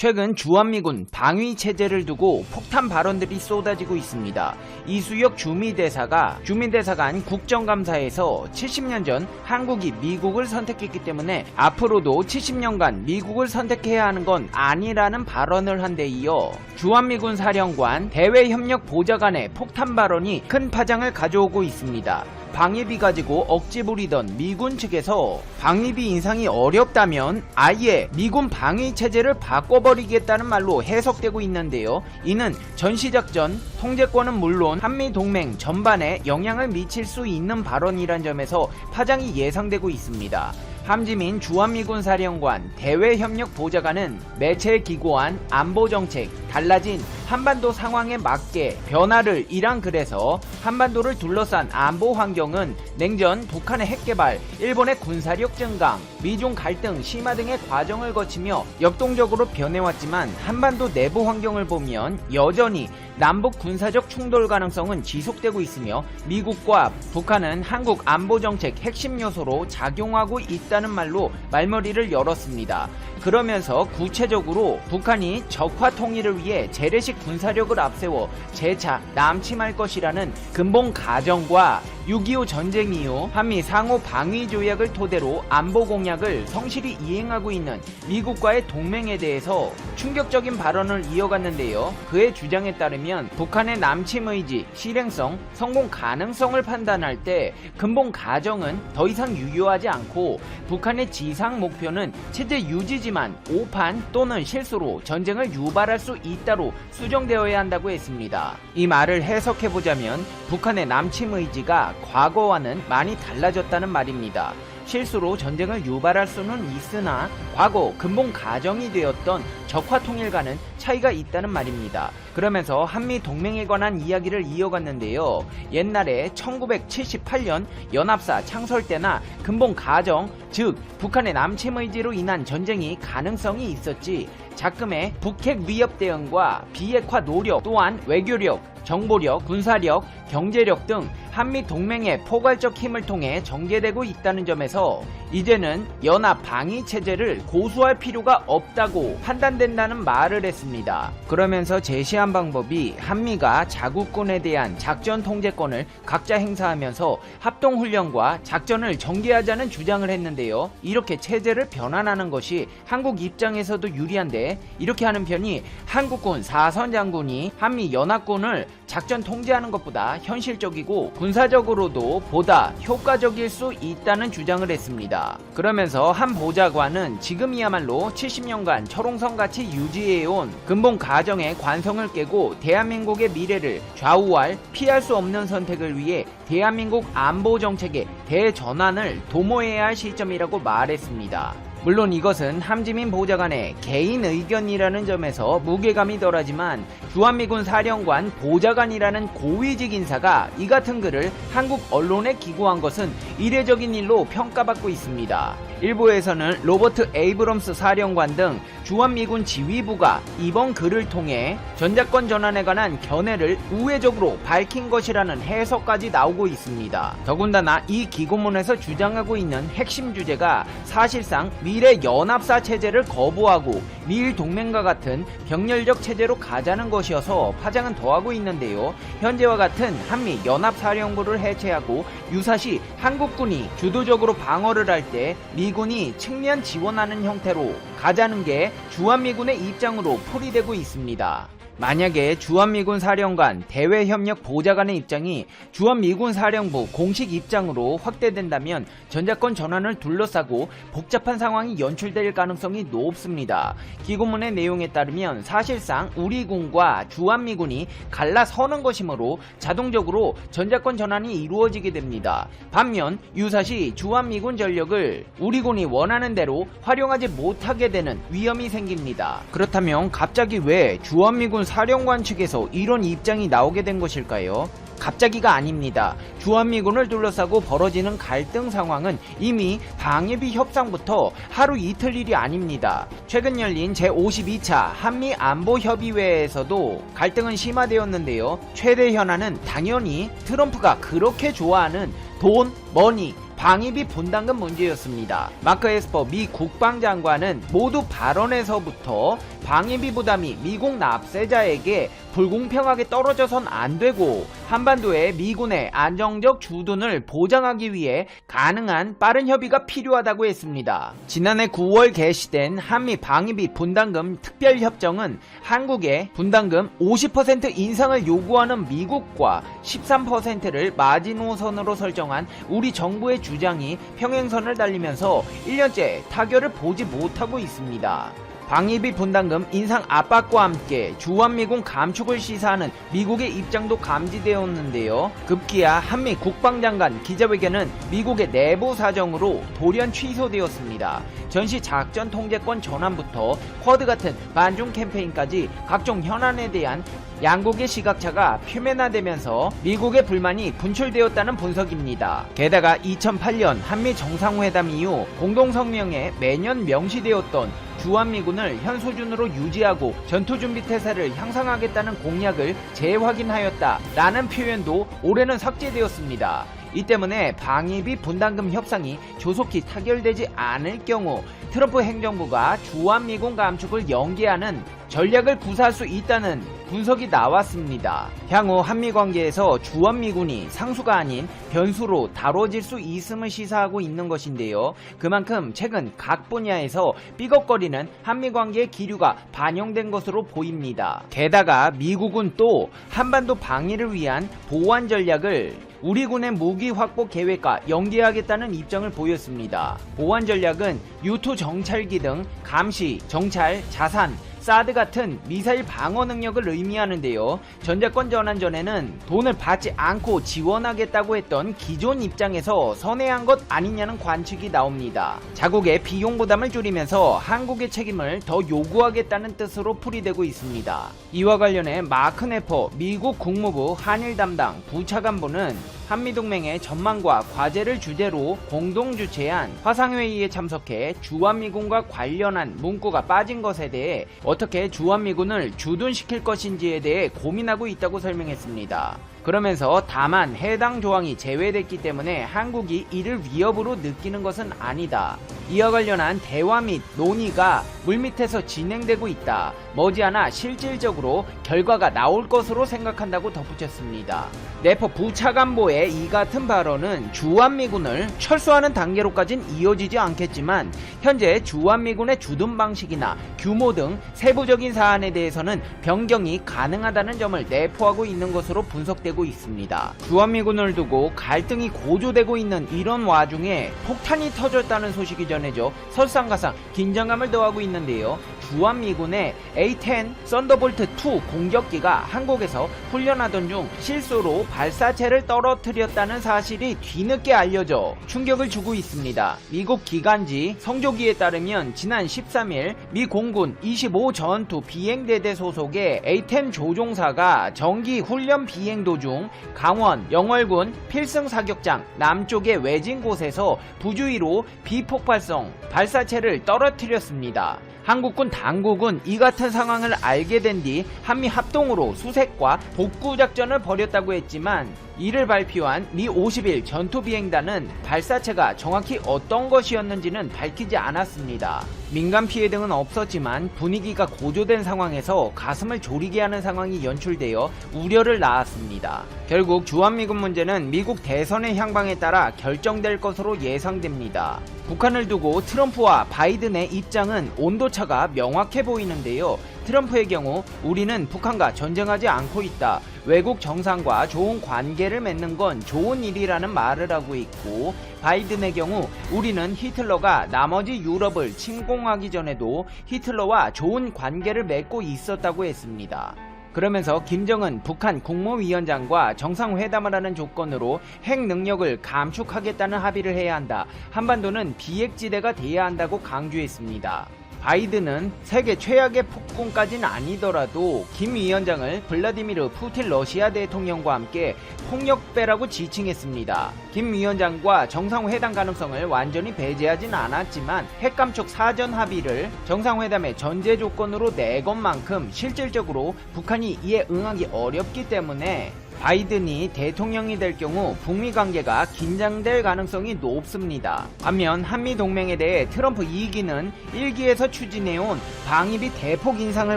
최근 주한미군 방위 체제를 두고 폭탄 발언들이 쏟아지고 있습니다. 이수혁 주미대사관 국정감사에서 70년 전 한국이 미국을 선택했기 때문에 앞으로도 70년간 미국을 선택해야 하는 건 아니라는 발언을 한 데 이어 주한미군 사령관 대외협력보좌관의 폭탄 발언이 큰 파장을 가져오고 있습니다. 방위비 가지고 억지 부리던 미군 측에서 방위비 인상이 어렵다면 아예 미군 방위체제를 바꿔버리겠다는 말로 해석되고 있는데요. 이는 전시작전 통제권은 물론 한미동맹 전반에 영향을 미칠 수 있는 발언이란 점에서 파장이 예상되고 있습니다. 함지민 주한미군 사령관 대외협력보좌관은 매체에 기고한 안보정책, 달라진 한반도 상황에 맞게 변화를 이란 글에서 한반도를 둘러싼 안보 환경은 냉전, 북한의 핵개발, 일본의 군사력 증강, 미중 갈등 심화 등의 과정을 거치며 역동적으로 변해왔지만 한반도 내부 환경을 보면 여전히 남북 군사적 충돌 가능성은 지속되고 있으며 미국과 북한은 한국 안보정책 핵심 요소로 작용하고 있다는 말로 말머리를 열었습니다. 그러면서 구체적으로 북한이 적화 통일을 위해 재래식 군사력을 앞세워 재차 남침할 것이라는 근본 가정과 6.25 전쟁 이후 한미 상호 방위 조약을 토대로 안보 공약을 성실히 이행하고 있는 미국과의 동맹에 대해서 충격적인 발언을 이어갔는데요. 그의 주장에 따르면 북한의 남침 의지, 실행성, 성공 가능성을 판단할 때 근본 가정은 더 이상 유효하지 않고 북한의 지상 목표는 체제 유지지만 오판 또는 실수로 전쟁을 유발할 수 있다로 수정되어야 한다고 했습니다. 이 말을 해석해보자면 북한의 남침 의지가 과거와는 많이 달라졌다는 말입니다. 실수로 전쟁을 유발할 수는 있으나 과거 근본 가정이 되었던 적화 통일과는 차이가 있다는 말입니다. 그러면서 한미 동맹에 관한 이야기를 이어갔는데요. 옛날에 1978년 연합사 창설 때나 근본 가정, 즉 북한의 남침 의지로 인한 전쟁이 가능성이 있었지 작금의 북핵 위협 대응과 비핵화 노력 또한 외교력, 정보력, 군사력, 경제력 등 한미 동맹의 포괄적 힘을 통해 전개되고 있다는 점에서 이제는 연합 방위 체제를 고수할 필요가 없다고 판단된다는 말을 했습니다. 그러면서 제시한 방법이 한미가 자국군에 대한 작전 통제권을 각자 행사하면서 합동훈련과 작전을 전개하자는 주장을 했는데요. 이렇게 체제를 변환하는 것이 한국 입장에서도 유리한데 이렇게 하는 편이 한국군 4선 장군이 한미 연합군을 작전 통제하는 것보다 현실적이고 군사적으로도 보다 효과적일 수 있다는 주장을 했습니다. 그러면서 한 보좌관은 지금이야말로 70년간 철옹성같이 유지해온 근본 가정의 관성을 깨고 대한민국의 미래를 좌우할 피할 수 없는 선택을 위해 대한민국 안보정책의 대전환을 도모해야 할 시점이라고 말했습니다. 물론 이것은 함지민 보좌관의 개인 의견이라는 점에서 무게감이 덜하지만 주한미군 사령관 보좌관이라는 고위직 인사가 이 같은 글을 한국 언론에 기고한 것은 이례적인 일로 평가받고 있습니다. 일부에서는 로버트 에이브럼스 사령관 등 주한미군 지휘부가 이번 글을 통해 전작권 전환에 관한 견해를 우회적으로 밝힌 것이라는 해석까지 나오고 있습니다. 더군다나 이 기고문에서 주장하고 있는 핵심 주제가 사실상 미래 연합사 체제를 거부하고 미일 동맹과 같은 병렬적 체제로 가자는 것이어서 파장은 더하고 있는데요. 현재와 같은 한미 연합사령부를 해체하고 유사시 한국군이 주도적으로 방어를 할 때 미군이 측면 지원하는 형태로 가자는 게 주한미군의 입장으로 풀이되고 있습니다. 만약에 주한미군 사령관 대외협력보좌관의 입장이 주한미군 사령부 공식 입장으로 확대된다면 전작권 전환을 둘러싸고 복잡한 상황이 연출될 가능성이 높습니다. 기고문의 내용에 따르면 사실상 우리 군과 주한미군이 갈라서는 것이므로 자동적으로 전작권 전환이 이루어지게 됩니다. 반면 유사시 주한미군 전력을 우리 군이 원하는 대로 활용하지 못하게 되는 위험이 생깁니다. 그렇다면 갑자기 왜 주한미군 사령관 측에서 이런 입장이 나오게 된 것일까요? 갑자기가 아닙니다. 주한미군을 둘러싸고 벌어지는 갈등 상황은 이미 방위비 협상부터 하루 이틀 일이 아닙니다. 최근 열린 제52차 한미안보협의회에서도 갈등은 심화되었는데요. 최대 현안은 당연히 트럼프가 그렇게 좋아하는 돈, 머니, 방위비 분담금 문제였습니다. 마크 에스퍼 미 국방장관은 모두 발언에서부터 방위비 부담이 미국 납세자에게 불공평하게 떨어져선 안 되고 한반도에 미군의 안정적 주둔을 보장하기 위해 가능한 빠른 협의가 필요하다고 했습니다. 지난해 9월 개시된 한미 방위비 분담금 특별협정은 한국에 분담금 50% 인상을 요구하는 미국과 13%를 마지노선으로 설정한 우리 정부의 주장이 평행선을 달리면서 1년째 타결을 보지 못하고 있습니다. 방위비 분담금 인상 압박과 함께 주한미군 감축을 시사하는 미국의 입장도 감지되었는데요. 급기야 한미 국방장관 기자회견은 미국의 내부 사정으로 돌연 취소되었습니다. 전시 작전 통제권 전환부터 쿼드 같은 반중 캠페인까지 각종 현안에 대한 양국의 시각차가 표면화되면서 미국의 불만이 분출되었다는 분석입니다. 게다가 2008년 한미 정상회담 이후 공동성명에 매년 명시되었던 주한미군을 현 수준으로 유지하고 전투준비태세를 향상하겠다는 공약을 재확인하였다라는 표현도 올해는 삭제되었습니다. 이 때문에 방위비 분담금 협상이 조속히 타결되지 않을 경우 트럼프 행정부가 주한미군 감축을 연기하는 전략을 구사할 수 있다는 분석이 나왔습니다. 향후 한미관계에서 주한미군이 상수가 아닌 변수로 다뤄질 수 있음을 시사하고 있는 것인데요. 그만큼 최근 각 분야에서 삐걱거리는 한미관계의 기류가 반영된 것으로 보입니다. 게다가 미국은 또 한반도 방위를 위한 보완 전략을 우리 군의 무기 확보 계획과 연계하겠다는 입장을 보였습니다. 보완 전략은 유토 정찰기 등 감시, 정찰, 자산, 사드 같은 미사일 방어 능력을 의미하는데요. 전자권 전환 전에는 돈을 받지 않고 지원하겠다고 했던 기존 입장에서 선회한 것 아니냐는 관측이 나옵니다. 자국의 비용 부담을 줄이면서 한국의 책임을 더 요구하겠다는 뜻으로 풀이되고 있습니다. 이와 관련해 마크 네퍼 미국 국무부 한일 담당 부차관보는 한미동맹의 전망과 과제를 주제로 공동 주최한 화상회의에 참석해 주한미군과 관련한 문구가 빠진 것에 대해 어떻게 주한미군을 주둔시킬 것인지에 대해 고민하고 있다고 설명했습니다. 그러면서 다만 해당 조항이 제외됐기 때문에 한국이 이를 위협으로 느끼는 것은 아니다. 이와 관련한 대화 및 논의가 물밑에서 진행되고 있다. 머지않아 실질적으로 결과가 나올 것으로 생각한다고 덧붙였습니다. 네퍼 부차관보의 이 같은 발언은 주한미군을 철수하는 단계로까진 이어지지 않겠지만 현재 주한미군의 주둔 방식이나 규모 등 세부적인 사안에 대해서는 변경이 가능하다는 점을 내포하고 있는 것으로 분석되고 있습니다. 주한미군을 두고 갈등이 고조되고 있는 이런 와중에 폭탄이 터졌다는 소식이 전해져 설상가상 긴장감을 더하고 있는데요. 주한미군의 A-10 썬더볼트2 공격기가 한국에서 훈련하던 중 실수로 발사체를 떨어뜨렸다는 사실이 뒤늦게 알려져 충격을 주고 있습니다. 미국 기관지 성조기에 따르면 지난 13일 미 공군 25 전투 비행대대 소속의 A-10 조종사가 정기 훈련 비행 도중 강원 영월군 필승 사격장 남쪽의 외진 곳에서 부주의로 비폭발성 발사체를 떨어뜨렸습니다. 한국군 당국은 이 같은 상황을 알게 된 뒤 한미 합동으로 수색과 복구 작전을 벌였다고 했지만 이를 발표한 미 51 전투비행단은 발사체가 정확히 어떤 것이었는지는 밝히지 않았습니다. 민간 피해 등은 없었지만 분위기가 고조된 상황에서 가슴을 졸이게 하는 상황이 연출되어 우려를 낳았습니다. 결국 주한미군 문제는 미국 대선의 향방에 따라 결정될 것으로 예상됩니다. 북한을 두고 트럼프와 바이든의 입장은 온도차가 명확해 보이는데요. 트럼프의 경우 우리는 북한과 전쟁하지 않고 있다. 외국 정상과 좋은 관계를 맺는 건 좋은 일이라는 말을 하고 있고, 바이든의 경우 우리는 히틀러가 나머지 유럽을 침공하기 전에도 히틀러와 좋은 관계를 맺고 있었다고 했습니다. 그러면서 김정은 북한 국무위원장과 정상회담을 하는 조건으로 핵 능력을 감축하겠다는 합의를 해야 한다. 한반도는 비핵지대가 돼야 한다고 강조했습니다. 바이든은 세계 최악의 폭군까지는 아니더라도 김 위원장을 블라디미르 푸틴 러시아 대통령과 함께 폭력배라고 지칭했습니다. 김 위원장과 정상회담 가능성을 완전히 배제하진 않았지만 핵감축 사전 합의를 정상회담의 전제 조건으로 내건 만큼 실질적으로 북한이 이에 응하기 어렵기 때문에 바이든이 대통령이 될 경우 북미 관계가 긴장될 가능성이 높습니다. 반면 한미 동맹에 대해 트럼프 2기는 1기에서 추진해온 방위비 대폭 인상을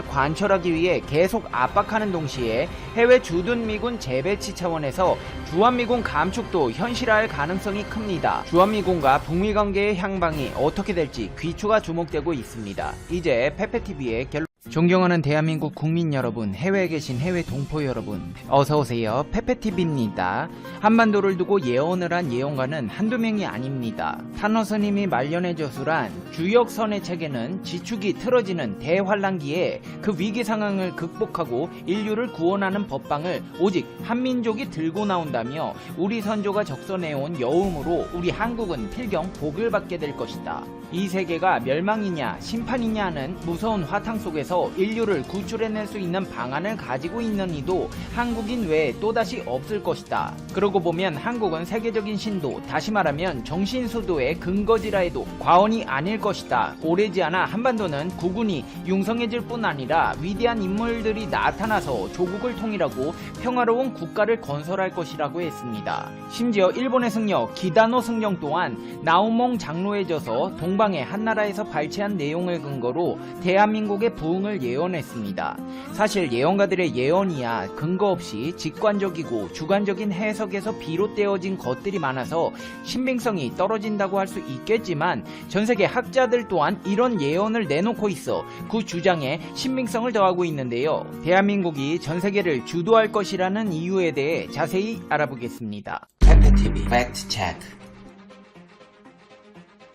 관철하기 위해 계속 압박하는 동시에 해외 주둔 미군 재배치 차원에서 주한미군 감축도 현실화할 가능성이 큽니다. 주한미군과 북미 관계의 향방이 어떻게 될지 귀추가 주목되고 있습니다. 이제 페페TV의 결론. 존경하는 대한민국 국민 여러분, 해외에 계신 해외 동포 여러분, 어서오세요. 페페TV입니다. 한반도를 두고 예언을 한 예언가는 한두 명이 아닙니다. 타노스님이 말년에 저술한 주역선의 체계는 지축이 틀어지는 대환란기에 그 위기 상황을 극복하고 인류를 구원하는 법방을 오직 한민족이 들고 나온다며 우리 선조가 적선해온 여음으로 우리 한국은 필경 복을 받게 될 것이다. 이 세계가 멸망이냐 심판이냐 하는 무서운 화탕 속에서 인류를 구출해낼 수 있는 방안을 가지고 있는 이도 한국인 외에 또다시 없을 것이다. 그러고 보면 한국은 세계적인 신도, 다시 말하면 정신수도의 근거지라 해도 과언이 아닐 것이다. 오래지 않아 한반도는 국운이 융성해질 뿐 아니라 위대한 인물들이 나타나서 조국을 통일하고 평화로운 국가를 건설할 것이라고 했습니다. 심지어 일본의 승려 기다노 승정 또한 나오몽 장로에 져서 동방의 한나라에서 발췌한 내용을 근거로 대한민국의 부흥을 예언했습니다. 사실 예언가들의 예언이야 근거 없이 직관적이고 주관적인 해석에서 비롯되어진 것들이 많아서 신빙성이 떨어진다고 할 수 있겠지만 전세계 학자들 또한 이런 예언을 내놓고 있어 그 주장에 신빙성을 더하고 있는데요. 대한민국이 전세계를 주도할 것이라는 이유에 대해 자세히 알아보겠습니다. 페페TV 팩트 체크.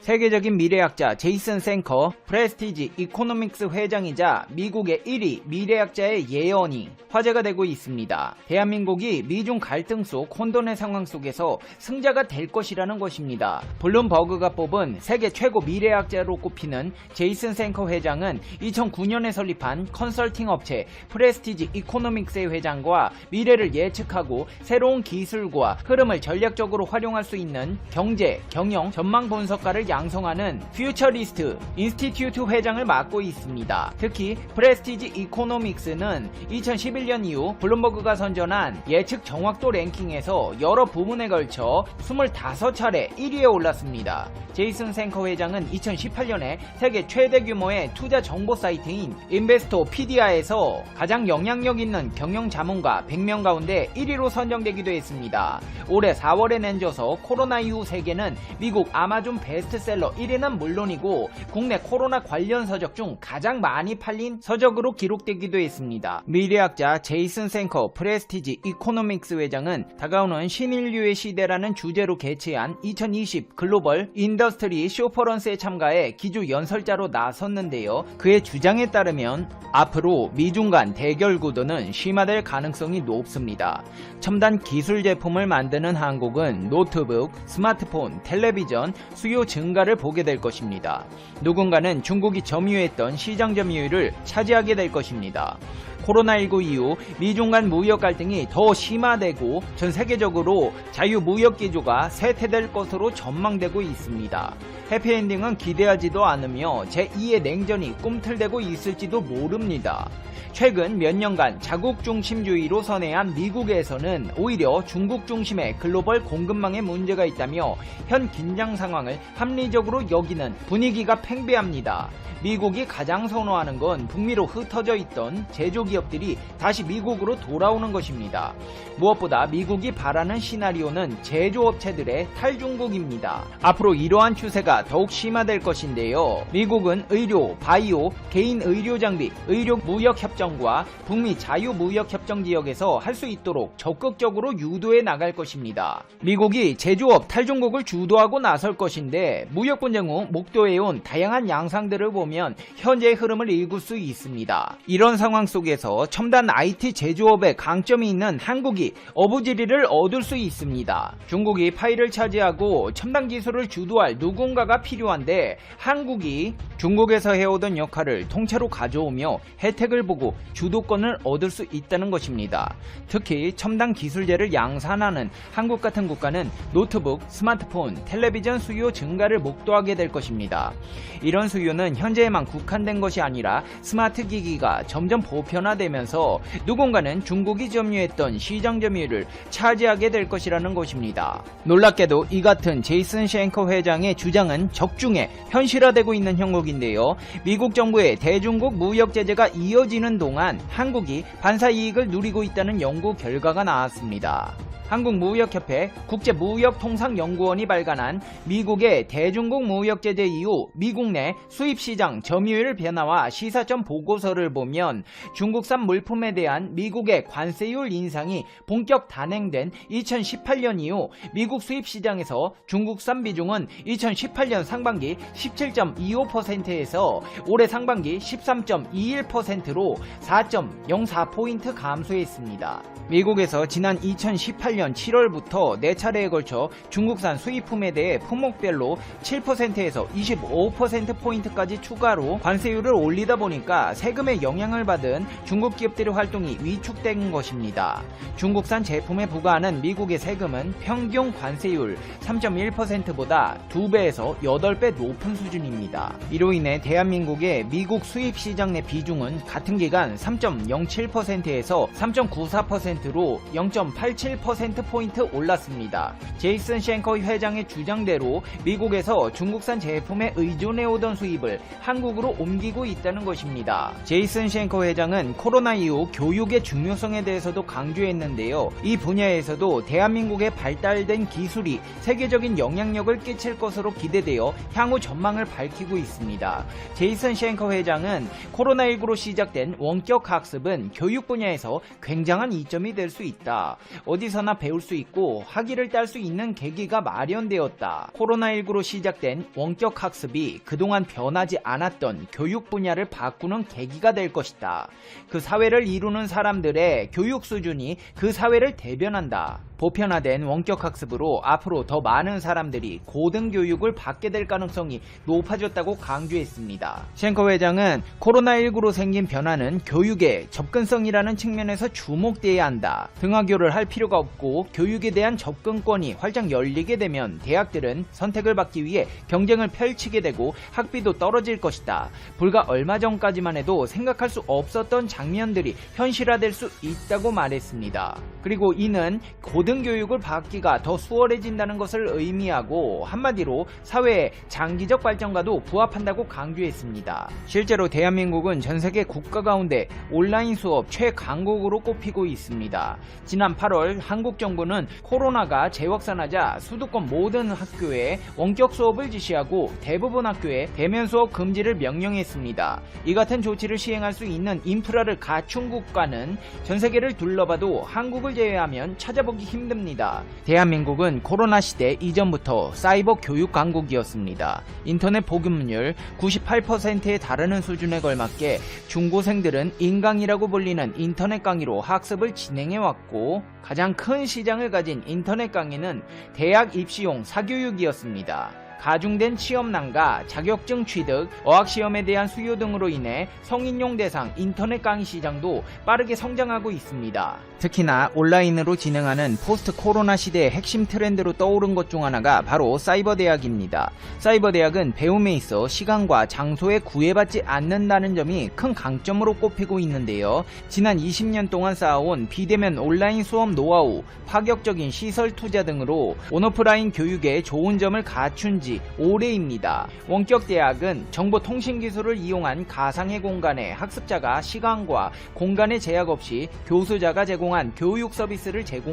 세계적인 미래학자 제이슨 생커, 프레스티지 이코노믹스 회장이자 미국의 1위 미래학자의 예언이 화제가 되고 있습니다. 대한민국이 미중 갈등 속 혼돈의 상황 속에서 승자가 될 것이라는 것입니다. 블룸버그가 뽑은 세계 최고 미래학자로 꼽히는 제이슨 생커 회장은 2009년에 설립한 컨설팅 업체 프레스티지 이코노믹스의 회장과 미래를 예측하고 새로운 기술과 흐름을 전략적으로 활용할 수 있는 경제, 경영, 전망 분석가를 양성하는 퓨처리스트 인스티튜트 회장을 맡고 있습니다. 특히 프레스티지 이코노믹스는 2011년 이후 블룸버그가 선전한 예측 정확도 랭킹에서 여러 부문에 걸쳐 25차례 1위에 올랐습니다. 제이슨 생커 회장은 2018년에 세계 최대 규모의 투자 정보 사이트인 인베스토피디아에서 가장 영향력 있는 경영 자문가 100명 가운데 1위로 선정되기도 했습니다. 올해 4월에 낸져서 코로나 이후 세계는 미국 아마존 베스트셀러 1위는 물론이고 국내 코로나 관련 서적 중 가장 많이 팔린 서적으로 기록되기도 했습니다. 미래학자 제이슨 생커 프레스티지 이코노믹스 회장은 다가오는 신인류의 시대라는 주제로 개최한 2020 글로벌 인더스트리 쇼퍼런스에 참가해 기조 연설자로 나섰는데요. 그의 주장에 따르면 앞으로 미중 간 대결 구도는 심화될 가능성이 높습니다. 첨단 기술 제품을 만드는 한국은 노트북, 스마트폰, 텔레비전 수요 증가를 보게 될 것입니다. 누군가는 중국이 점유했던 시장 점유율을 차지하게 될 것입니다. 코로나19 이후 미중 간 무역 갈등이 더 심화되고 전 세계적으로 자유무역 기조가 쇠퇴될 것으로 전망되고 있습니다. 해피엔딩은 기대하지도 않으며 제2의 냉전이 꿈틀대고 있을지도 모릅니다. 최근 몇 년간 자국 중심주의로 선회한 미국에서는 오히려 중국 중심의 글로벌 공급망에 문제가 있다며 현 긴장 상황을 합리적으로 여기는 분위기가 팽배합니다. 미국이 가장 선호하는 건 북미로 흩어져 있던 제조기업들이 다시 미국으로 돌아오는 것입니다. 무엇보다 미국이 바라는 시나리오는 제조업체들의 탈중국입니다. 앞으로 이러한 추세가 더욱 심화될 것인데요. 미국은 의료, 바이오, 개인 의료장비, 의료무역협정과 북미 자유무역협정 지역에서 할 수 있도록 적극적으로 유도해 나갈 것입니다. 미국이 제조업 탈중국을 주도하고 나설 것인데 무역 분쟁 후 목도해온 다양한 양상들을 보면 현재의 흐름을 읽을 수 있습니다. 이런 상황 속에서 첨단 IT 제조업에 강점이 있는 한국이 어부지리를 얻을 수 있습니다. 중국이 파이를 차지하고 첨단 기술을 주도할 누군가가 필요한데 한국이 중국에서 해오던 역할을 통째로 가져오며 혜택을 보고 주도권을 얻을 수 있다는 것입니다. 특히 첨단 기술재를 양산하는 한국 같은 국가는 노트북, 스마트폰, 텔레비전 수요 증가를 목도하게 될 것입니다. 이런 수요는 현재에만 국한된 것이 아니라 스마트 기기가 점점 보편화 변화되면서 누군가는 중국이 점유했던 시장 점유율을 차지하게 될 것이라는 것입니다. 놀랍게도 이 같은 제이슨 쉔커 회장의 주장은 적중에 현실화되고 있는 형국인데요. 미국 정부의 대중국 무역 제재가 이어지는 동안 한국이 반사 이익을 누리고 있다는 연구 결과가 나왔습니다. 한국무역협회 국제무역통상연구원이 발간한 미국의 대중국 무역 제재 이후 미국 내 수입시장 점유율 변화와 시사점 보고서를 보면 중국산 물품에 대한 미국의 관세율 인상이 본격 단행된 2018년 이후 미국 수입시장에서 중국산 비중은 2018년 상반기 17.25%에서 올해 상반기 13.21%로 4.04포인트 감소했습니다. 미국에서 지난 2018년 7월부터 4차례에 걸쳐 중국산 수입품에 대해 품목별로 7%에서 25%포인트까지 추가로 관세율을 올리다 보니까 세금의 영향을 받은 중국 기업들의 활동이 위축된 것입니다. 중국산 제품에 부과하는 미국의 세금은 평균 관세율 3.1%보다 2배에서 8배 높은 수준입니다. 이로 인해 대한민국의 미국 수입 시장 내 비중은 같은 기간 3.07%에서 3.94%로 0.87%포인트 올랐습니다. 제이슨 쉔커 회장의 주장대로 미국에서 중국산 제품에 의존해오던 수입을 한국으로 옮기고 있다는 것입니다. 제이슨 쉔커 회장은 코로나 이후 교육의 중요성에 대해서도 강조했는데요. 이 분야에서도 대한민국의 발달된 기술이 세계적인 영향력을 끼칠 것으로 기대되어 향후 전망을 밝히고 있습니다. 제이슨 쉔커 회장은 코로나19로 시작된 원격 학습은 교육 분야에서 굉장한 이점이 될 수 있다. 어디서나 배울 수 있고 학위를 딸 수 있는 계기가 마련되었다. 코로나19로 시작된 원격 학습이 그동안 변하지 않았던 교육 분야를 바꾸는 계기가 될 것이다. 그 사회를 이루는 사람들의 교육 수준이 그 사회를 대변한다. 보편화된 원격 학습으로 앞으로 더 많은 사람들이 고등교육을 받게 될 가능성이 높아졌다고 강조했습니다. 쉔커 회장은 코로나19로 생긴 변화는 교육의 접근성이라는 측면에서 주목돼야 한다. 등하교를 할 필요가 없고 교육에 대한 접근권이 활짝 열리게 되면 대학들은 선택을 받기 위해 경쟁을 펼치게 되고 학비도 떨어질 것이다. 불과 얼마 전까지만 해도 생각할 수 없었던 장면들이 현실화될 수 있다고 말했습니다. 그리고 이는 고등교육을 받기가 더 수월해진다는 것을 의미하고 한마디로 사회의 장기적 발전과도 부합한다고 강조했습니다. 실제로 대한민국은 전세계 국가 가운데 온라인 수업 최강국으로 꼽히고 있습니다. 지난 8월 한국 정부는 코로나가 재확산하자 수도권 모든 학교에 원격 수업을 지시하고 대부분 학교에 대면 수업 금지를 명령했습니다. 이 같은 조치를 시행할 수 있는 인프라를 갖춘 국가는 전세계를 둘러봐도 한국을 제외하면 찾아보기 힘듭니다. 대한민국은 코로나 시대 이전부터 사이버 교육 강국이었습니다. 인터넷 보급률 98%에 달하는 수준에 걸맞게 중고생들은 인강이라고 불리는 인터넷 강의로 학습을 진행해왔고 가장 큰 시장을 가진 인터넷 강의는 대학 입시용 사교육이었습니다. 가중된 취업난과 자격증 취득, 어학시험에 대한 수요 등으로 인해 성인용 대상 인터넷 강의 시장도 빠르게 성장하고 있습니다. 특히나 온라인으로 진행하는 포스트 코로나 시대의 핵심 트렌드로 떠오른 것 중 하나가 바로 사이버 대학입니다. 사이버 대학은 배움에 있어 시간과 장소에 구애받지 않는다는 점이 큰 강점으로 꼽히고 있는데요. 지난 20년 동안 쌓아온 비대면 온라인 수업 노하우, 파격적인 시설 투자 등으로 온오프라인 교육에 좋은 점을 갖춘 지 오래입니다. 원격 대학은 정보통신기술을 이용한 가상의 공간에 학습자가 시간과 공간의 제약 없이 교수자가 제공한 교육 서비스를 제공